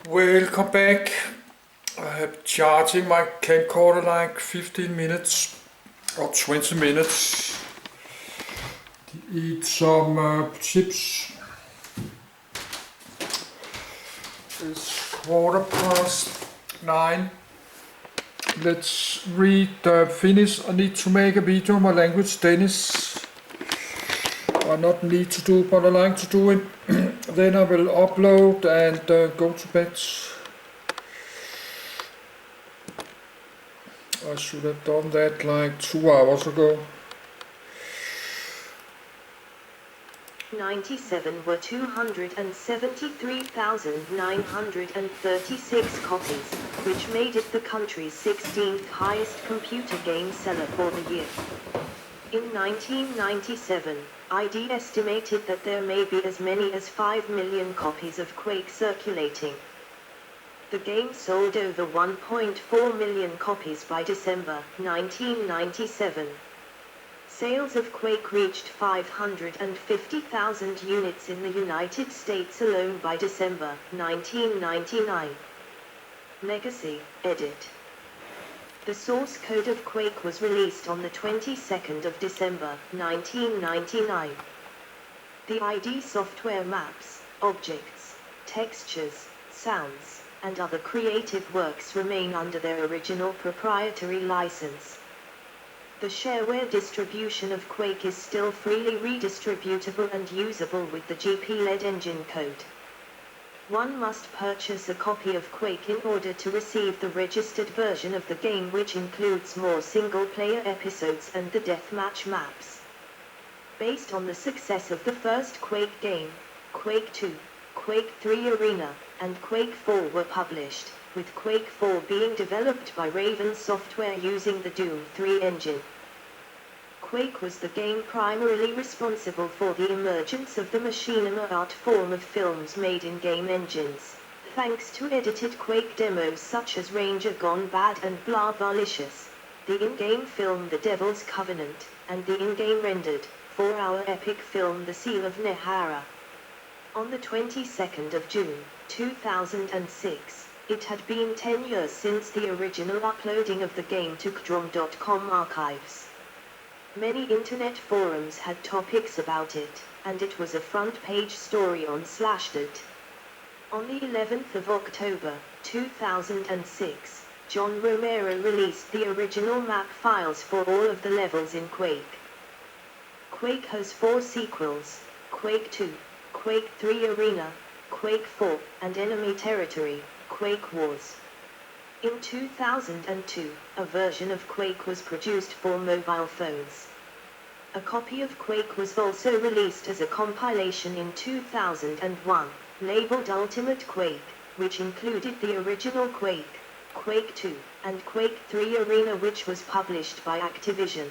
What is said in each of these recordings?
Welcome back. I have charging my camcorder like 15 minutes or 20 minutes. Eat some chips. It's 9:15. Let's finish. I need to make a video on my language Danish. I not need to do, but I like to do it. Then I will upload and go to bed. I should have done that like 2 hours ago. 97 were 273,936 copies, which made it the country's 16th highest computer game seller for the year. In 1997, ID estimated that there may be as many as 5 million copies of Quake circulating. The game sold over 1.4 million copies by December 1997. Sales of Quake reached 550,000 units in the United States alone by December 1999. Legacy, edit. The source code of Quake was released on the 22nd of December 1999. The ID software maps, objects, textures, sounds, and other creative works remain under their original proprietary license. The shareware distribution of Quake is still freely redistributable and usable with the GP-led engine code. One must purchase a copy of Quake in order to receive the registered version of the game, which includes more single-player episodes and the deathmatch maps. Based on the success of the first Quake game, Quake 2, Quake 3 Arena, and Quake 4 were published, with Quake 4 being developed by Raven Software using the Doom 3 engine. Quake was the game primarily responsible for the emergence of the machinima art form of films made in game engines, thanks to edited Quake demos such as Ranger Gone Bad and Blah Balicious, the in-game film The Devil's Covenant, and the in-game rendered, 4-hour epic film The Seal of Nehara. On the 22nd of June, 2006, it had been 10 years since the original uploading of the game to Kdrom.com archives. Many internet forums had topics about it, and it was a front-page story on Slashdot. On the 11th of October, 2006, John Romero released the original map files for all of the levels in Quake. Quake has 4 sequels: Quake 2, Quake 3 Arena, Quake 4, and Enemy Territory, Quake Wars. In 2002, a version of Quake was produced for mobile phones. A copy of Quake was also released as a compilation in 2001, labeled Ultimate Quake, which included the original Quake, Quake 2, and Quake 3 Arena, which was published by Activision.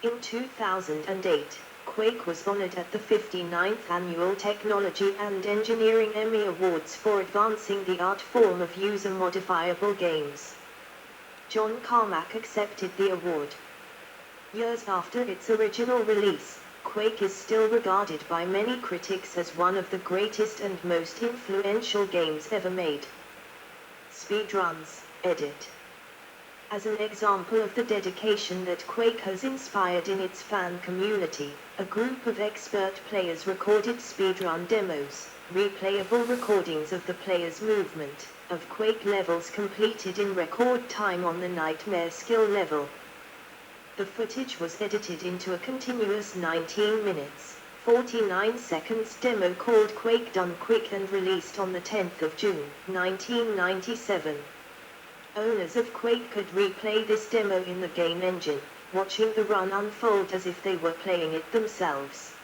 In 2008, Quake was honored at the 59th Annual Technology and Engineering Emmy Awards for advancing the art form of user-modifiable games. John Carmack accepted the award. Years after its original release, Quake is still regarded by many critics as one of the greatest and most influential games ever made. Speedruns, edit. As an example of the dedication that Quake has inspired in its fan community, a group of expert players recorded speedrun demos, replayable recordings of the player's movement, of Quake levels completed in record time on the Nightmare skill level. The footage was edited into a continuous 19 minutes, 49 seconds demo called Quake Done Quick and released on the 10th of June, 1997. Owners of Quake could replay this demo in the game engine, watching the run unfold as if they were playing it themselves.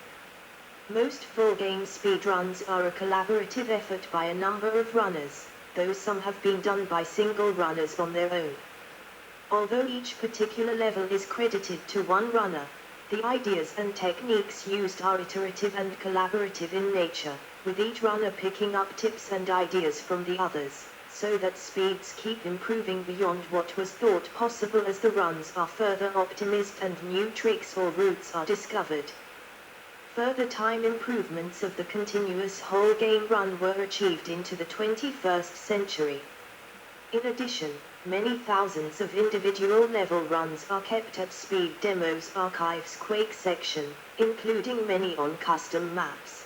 Most full game speedruns are a collaborative effort by a number of runners, though some have been done by single runners on their own. Although each particular level is credited to one runner, the ideas and techniques used are iterative and collaborative in nature, with each runner picking up tips and ideas from the others, so that speeds keep improving beyond what was thought possible as the runs are further optimized and new tricks or routes are discovered. Further time improvements of the continuous whole game run were achieved into the 21st century. In addition, many thousands of individual level runs are kept at Speed Demos Archive's Quake section, including many on custom maps.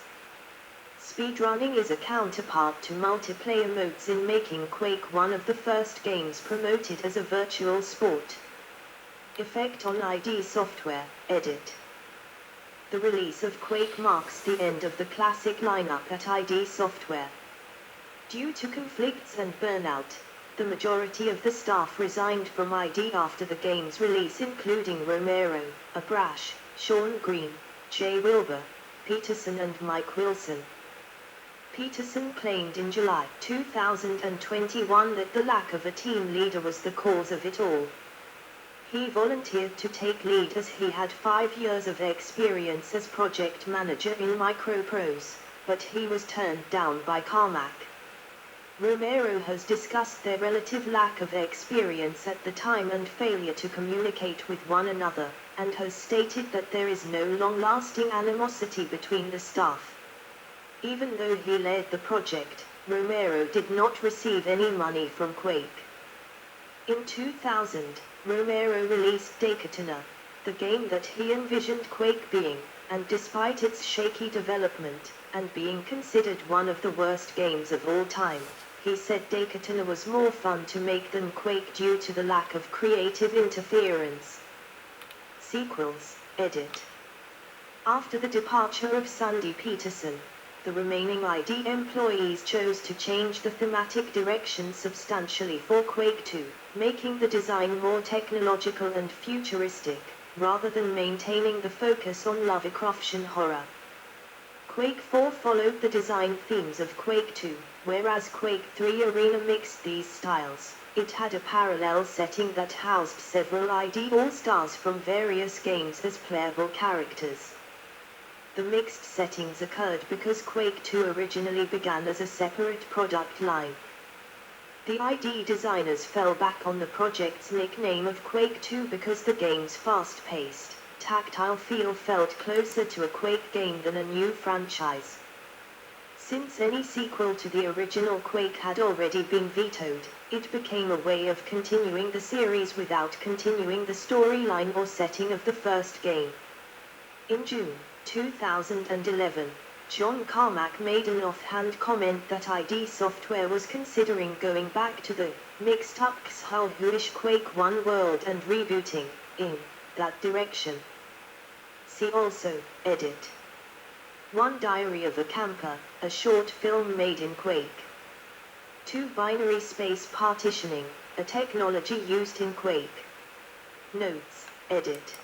Speedrunning is a counterpart to multiplayer modes in making Quake one of the first games promoted as a virtual sport. Effect on ID Software, Edit. The release of Quake marks the end of the classic lineup at ID Software. Due to conflicts and burnout, the majority of the staff resigned from ID after the game's release, including Romero, Abrash, Sean Green, Jay Wilbur, Peterson and Mike Wilson. Peterson claimed in July 2021 that the lack of a team leader was the cause of it all. He volunteered to take lead as he had 5 years of experience as project manager in Microprose, but he was turned down by Carmack. Romero has discussed their relative lack of experience at the time and failure to communicate with one another, and has stated that there is no long-lasting animosity between the staff. Even though he led the project, Romero did not receive any money from Quake. In 2000, Romero released Daikatana, the game that he envisioned Quake being, and despite its shaky development, and being considered one of the worst games of all time, he said Daikatana was more fun to make than Quake due to the lack of creative interference. Sequels, Edit. After the departure of Sandy Peterson, the remaining ID employees chose to change the thematic direction substantially for Quake 2, making the design more technological and futuristic, rather than maintaining the focus on Lovecraftian horror. Quake 4 followed the design themes of Quake 2, whereas Quake 3 Arena mixed these styles. It had a parallel setting that housed several ID All-Stars from various games as playable characters. The mixed settings occurred because Quake 2 originally began as a separate product line. The ID designers fell back on the project's nickname of Quake 2 because the game's fast-paced, tactile feel felt closer to a Quake game than a new franchise. Since any sequel to the original Quake had already been vetoed, it became a way of continuing the series without continuing the storyline or setting of the first game. In June 2011, John Carmack made an offhand comment that ID Software was considering going back to the mixed-up Xhalhuish Quake 1 world and rebooting, in that direction. See also, Edit. One Diary of a Camper, a short film made in Quake. 2 Binary space partitioning, a technology used in Quake. Notes, Edit.